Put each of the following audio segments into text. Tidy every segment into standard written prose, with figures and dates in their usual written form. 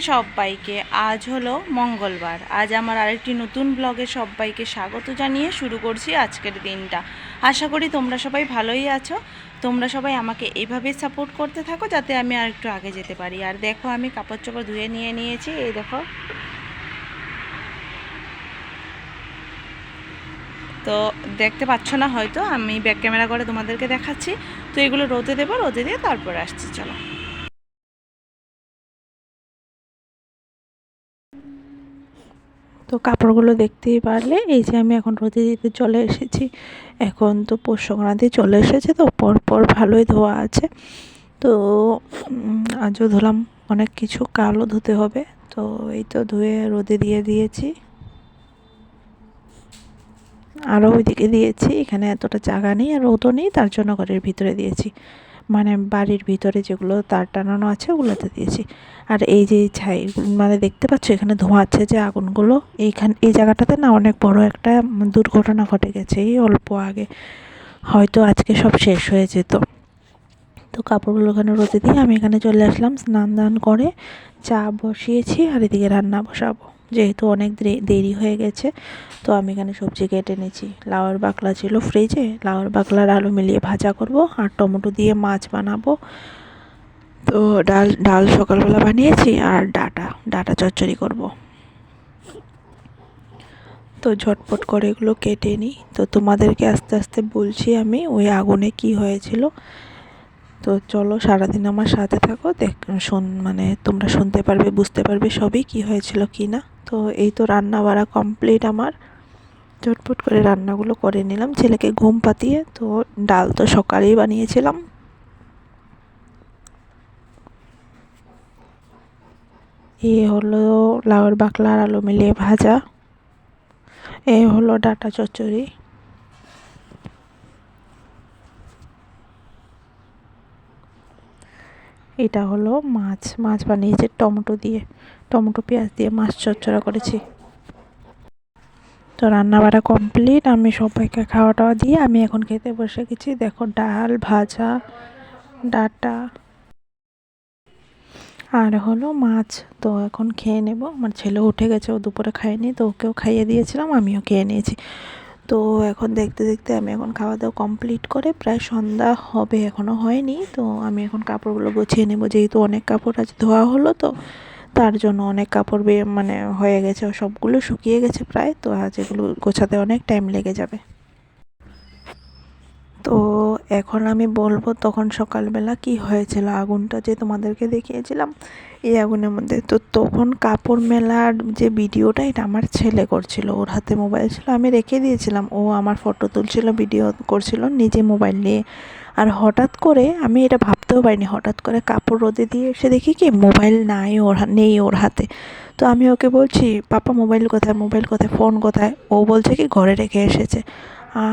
সবাইকে। আজ হলো মঙ্গলবার। আজ আমার আরেকটি নতুন ব্লগে সবাইকে স্বাগত জানিয়ে শুরু করছি আজকের দিনটা। আশা করি তোমরা সবাই ভালোই আছো। তোমরা সবাই আমাকে এইভাবেই সাপোর্ট করতে থাকো যাতে আমি আর একটু আগে যেতে পারি। আর দেখো আমি কাপড় চোপড় ধুয়ে নিয়েছি। এই দেখো, তো দেখতে পাচ্ছ না হয়তো, আমি ব্যাক ক্যামেরা করে তোমাদেরকে দেখাচ্ছি। তো এগুলো রোদে দেবো, রোদে দিয়ে তারপর আসছি। চলো। তো কাপড়গুলো দেখতেই পারলে, এই যে আমি এখন রোদে দিতে চলে এসেছি। এখন তো পৌষ সংক্রান্তি চলে এসেছে, তো পরপর ভালোই ধোয়া আছে। তো আজও ধুলাম অনেক কিছু, কালও ধুতে হবে। তো এই তো ধুয়ে রোদে দিয়ে দিয়েছি, আরও ওইদিকে দিয়েছি। এখানে এতটা জায়গা নেই আর রোদও নেই, তার জন্য ঘরের ভিতরে দিয়েছি, মানে বাড়ির ভিতরে যেগুলো তার টানানো আছে ওগুলোতে দিয়েছি। আর এই যে ছাই, মানে দেখতে পাচ্ছ এখানে ধোঁয়াচ্ছে যে আগুনগুলো, এই জায়গাটাতে না অনেক বড় একটা দুর্ঘটনা ঘটে গেছে এই অল্প আগে। হয়তো আজকে সব শেষ হয়ে যেত। তো কাপড়গুলো ওখানে রোদে দিয়ে আমি এখানে চলে আসলাম, স্নান দান করে চা বসিয়েছি আর এদিকে রান্না বসাবো, যেহেতু অনেক দেরি হয়ে গেছে। তো আমি এখানে সবজি কেটে নিয়েছি। লাউয়ের বাকলা ছিল ফ্রিজে, লাউয়ের বাকলার আলু মিলিয়ে ভাজা করব আর টমেটো দিয়ে মাছ বানাবো। তো ডাল সকালবেলা বানিয়েছি আর ডাটা চচ্চড়ি করব। তো ঝটপট করে এগুলো কেটে নিই। তো তোমাদেরকে আস্তে আস্তে বলছি আমি ওই আগুনে কি হয়েছিল। তো চলো, সারাদিন আমার সাথে থাকো, মানে তোমরা শুনতে পারবে, বুঝতে পারবে সবই কি হয়েছিল কি না। তো এই তো রান্না বাড়া কমপ্লিট আমার। ঝটপট করে রান্নাগুলো করে নিলাম ছেলেকে ঘুম পাতিয়ে। তো ডাল তো সকালেই বানিয়েছিলাম। এই হলো লাউয়ের বাকলা আর আলু মিলিয়ে ভাজা। এই হলো ডাটা চচ্চড়ি। এটা হলো মাছ বানিয়েছে টমেটো পেঁয়াজ দিয়ে মাছ চচ্চড়া করেছি। তো রান্না বাড়া কমপ্লিট, আমি সবাইকে খাওয়া টাওয়া দিয়ে আমি এখন খেতে বসে গেছি। দেখো, ডাল ভাজা, ডাটা আর হলো মাছ। তো এখন খেয়ে নেব। আমার ছেলে উঠে গেছে, ও দুপুরে খায়নি, তো ওকেও খাইয়ে দিয়েছিলাম, আমিও খেয়ে নিয়েছি। তো এখন দেখতে দেখতে আমি এখন খাওয়া দাওয়া কমপ্লিট করে প্রায় সন্ধ্যা হবে, এখনও হয়নি। তো আমি এখন কাপড়গুলো গুছিয়ে নেব, যেহেতু অনেক কাপড় আজ ধোয়া হলো, তো তার জন্য অনেক কাপড় মানে হয়ে গেছে, সবগুলো শুকিয়ে গেছে প্রায়। তো আজ এগুলো গোছাতে অনেক টাইম লেগে যাবে। তো এখন আমি বলবো তখন সকালবেলা কি হয়েছিল, আগুনটা যে তোমাদেরকে দেখিয়েছিলাম এই আগুনের মধ্যে। তো তখন কাপড় মেলার যে ভিডিওটা, এটা আমার ছেলে করছিল, ওর হাতে মোবাইল ছিল, আমি রেখে দিয়েছিলাম, ও আমার ফটো তুলছিল, ভিডিও করছিল নিজে মোবাইল নিয়ে। আর হঠাৎ করে, আমি এটা ভাবতেও পারিনি, হঠাৎ করে কাপড় রোদে দিয়ে এসে দেখি কি মোবাইল নেই ওর হাতে। তো আমি ওকে বলছি, পাপা মোবাইল কোথায়, ফোন কোথায়? ও বলছে কি ঘরে রেখে এসেছে।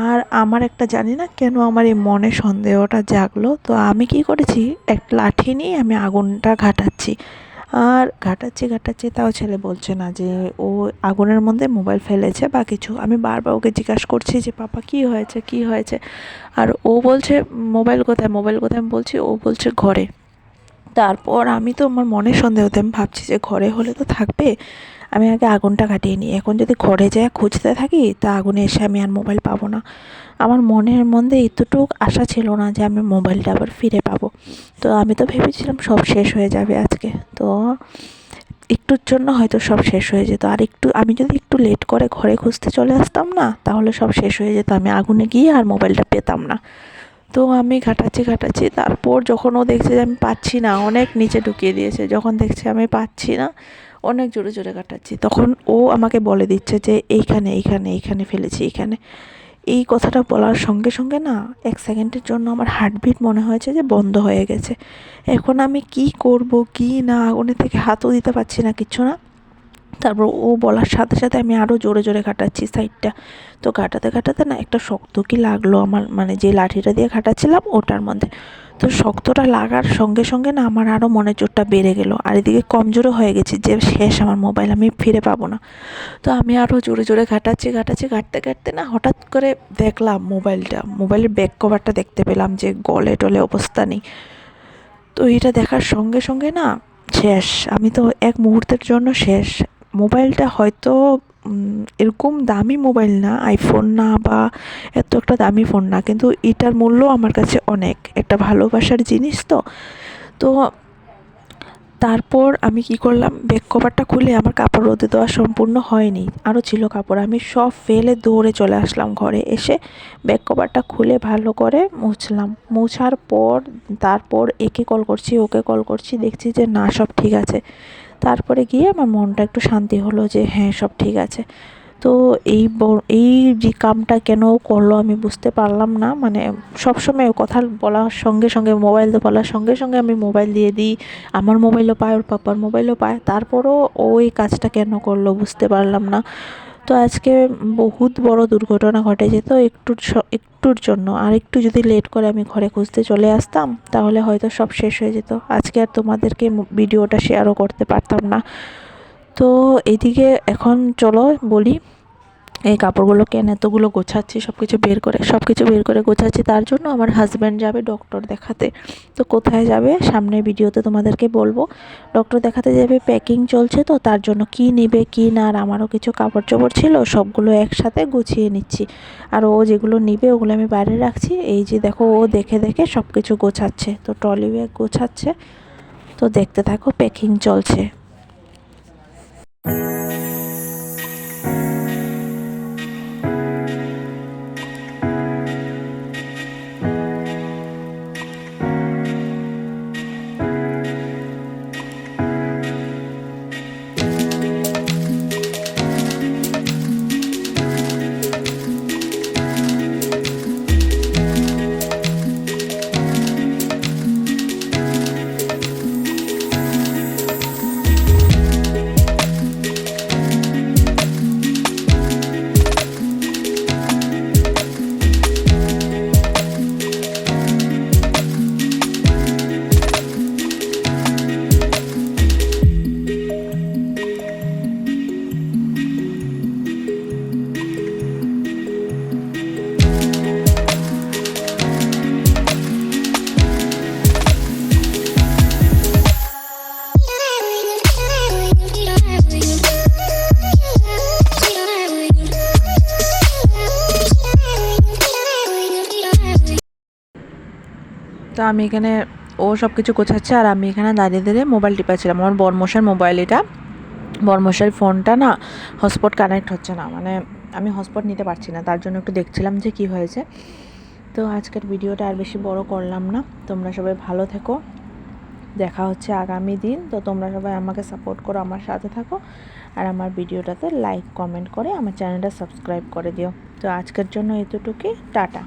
আর আমার একটা, জানি না কেন আমার এই মনে সন্দেহটা জাগলো। তো আমি কি করেছি, একটা লাঠি নিয়ে আমি আগুনটা ঘাটাচ্ছি, আর ঘাটাচ্ছি, তাও ছেলে বলছে না যে ও আগুনের মধ্যে মোবাইল ফেলেছে বা কিছু। আমি বারবার ওকে জিজ্ঞাসা করছি যে পাপা কী হয়েছে। আর ও বলছে মোবাইল কোথায়, আমি বলছি, ও বলছে ঘরে। তারপর আমি তো, আমার মনে সন্দেহ হতে, আমি ভাবছি যে ঘরে হলে তো থাকবে, আমি আগে আগুনটা কাটিয়ে নিই। এখন যদি ঘরে যেয়ে খুঁজতে থাকি তা আগুনে এসে আমি আর মোবাইল পাবো না। আমার মনের মধ্যে এতটুকু আশা ছিল না যে আমি মোবাইলটা আবার ফিরে পাবো। তো আমি তো ভেবেছিলাম সব শেষ হয়ে যাবে আজকে। তো একটুর জন্য হয়তো সব শেষ হয়ে যেত, আর একটু আমি যদি একটু লেট করে ঘরে খুঁজতে চলে আসতাম না, তাহলে সব শেষ হয়ে যেত, আমি আগুনে গিয়ে আর মোবাইলটা পেতাম না। তো আমি ঘাটাচ্ছি, তারপর যখন ও দেখছে যে আমি পাচ্ছি না, অনেক নিচে ঢুকিয়ে দিয়েছে, যখন দেখছে আমি পাচ্ছি না, অনেক জোরে জোরে ঘাটাচ্ছি, তখন ও আমাকে বলে দিচ্ছে যে এইখানে ফেলেছি, এইখানে। এই কথাটা বলার সঙ্গে সঙ্গে না, 1 সেকেন্ডের জন্য আমার হার্টবিট মনে হয়েছে যে বন্ধ হয়ে গেছে। এখন আমি কি করব কি না, আগুনের থেকে হাতও দিতে পারছি না, কিচ্ছু না। তারপর ও বলার সাথে সাথে আমি আরও জোরে জোরে ঘাটাচ্ছি সাইডটা। তো ঘাটাতে না একটা শক্ত কি লাগলো আমার, মানে যে লাঠিটা দিয়ে ঘাটাচ্ছিলাম ওটার মধ্যে। তো শক্তটা লাগার সঙ্গে সঙ্গে না আমার আরও মনের জোরটা বেড়ে গেল, আর এদিকে কমজোরও হয়ে গেছি যে শেষ, আমার মোবাইল আমি ফিরে পাবো না। তো আমি আরও জোরে জোরে ঘাটাচ্ছি, ঘাটতে না হঠাৎ করে দেখলাম মোবাইলের ব্যাক কভারটা দেখতে পেলাম যে গলে টলে অবস্থা নেই। তো এটা দেখার সঙ্গে সঙ্গে না শেষ, আমি তো এক মুহূর্তের জন্য শেষ। মোবাইলটা হয়তো এরকম দামি মোবাইল না, আইফোন না বা এত একটা দামি ফোন না, কিন্তু এটার মূল্য আমার কাছে অনেক, একটা ভালোবাসার জিনিস তো। তো তারপর আমি কি করলাম, ব্যাক কভারটা খুলে আমার কাপড় রোদে দেওয়া সম্পূর্ণ হয়নি, আরও ছিল কাপড়, আমি সব ফেলে দৌড়ে চলে আসলাম ঘরে। এসে ব্যাক কভারটা খুলে ভালো করে মুছলাম। মুছার পর তারপর একে কল করছি, ওকে কল করছি, দেখছি যে না, সব ঠিক আছে। তারপরে গিয়ে আমার মনটা একটু শান্তি হলো যে হ্যাঁ, সব ঠিক আছে। তো এই যে কামটা কেন করলো আমি বুঝতে পারলাম না। মানে সবসময় কথা বলার সঙ্গে সঙ্গে, মোবাইল বলার সঙ্গে সঙ্গে আমি মোবাইল দিয়ে দিই, আমার মোবাইলও পায়, ওর পাপার মোবাইলও পায়, তারপরও ও এই কাজটা কেন করলো বুঝতে পারলাম না। তো আজকে বহুত বড় দুর্ঘটনা ঘটে যেত একটুর জন্য। আর একটু যদি লেট করে আমি ঘরে খুঁজতে চলে আসতাম, তাহলে হয়তো সব শেষ হয়ে যেত। আজকে আর তোমাদেরকে ভিডিওটা শেয়ারও করতে পারতাম না। তো এইদিকে এখন চলো বলি, এই কাপড়গুলো কেন এতগুলো গোছাচ্ছি, সব কিছু বের করে গোছাচ্ছি। তার জন্য আমার হাজব্যান্ড যাবে ডক্টর দেখাতে। তো কোথায় যাবে সামনের ভিডিওতে তোমাদেরকে বলবো। ডক্টর দেখাতে যাবে, প্যাকিং চলছে, তো তার জন্য কি নেবে কি না, আর আমারও কিছু কাপড় চোপড় ছিল, সবগুলো একসাথে গুছিয়ে নিচ্ছি। আর ও যেগুলো নিবে ওগুলো আমি বাইরে রাখছি। এই যে দেখো, ও দেখে দেখে সব কিছু গোছাচ্ছে, তো ট্রলি ব্যাগ গোছাচ্ছে। তো দেখতে থাকো, প্যাকিং চলছে। তো আমি এখানে, ও সব কিছু গোছাচ্ছে আর আমি এখানে দাঁড়িয়ে দাঁড়িয়ে মোবাইল টিপাচ্ছিলাম। আমার বরমশার মোবাইল এটা, বরমশার ফোনটা না হটস্পট কানেক্ট হচ্ছে না, মানে আমি হটস্পট নিতে পারছি না, তার জন্য একটু দেখছিলাম যে কি হয়েছে। তো আজকের ভিডিওটা আর বেশি বড় করলাম না। তোমরা সবাই ভালো থেকো, দেখা হচ্ছে আগামী দিন। তো তোমরা সবাই আমাকে সাপোর্ট করো, আমার সাথে থাকো, আর আমার ভিডিওটাতে লাইক কমেন্ট করে আমার চ্যানেলটা সাবস্ক্রাইব করে দিও। তো আজকের জন্য এতটুকুই, টাটা।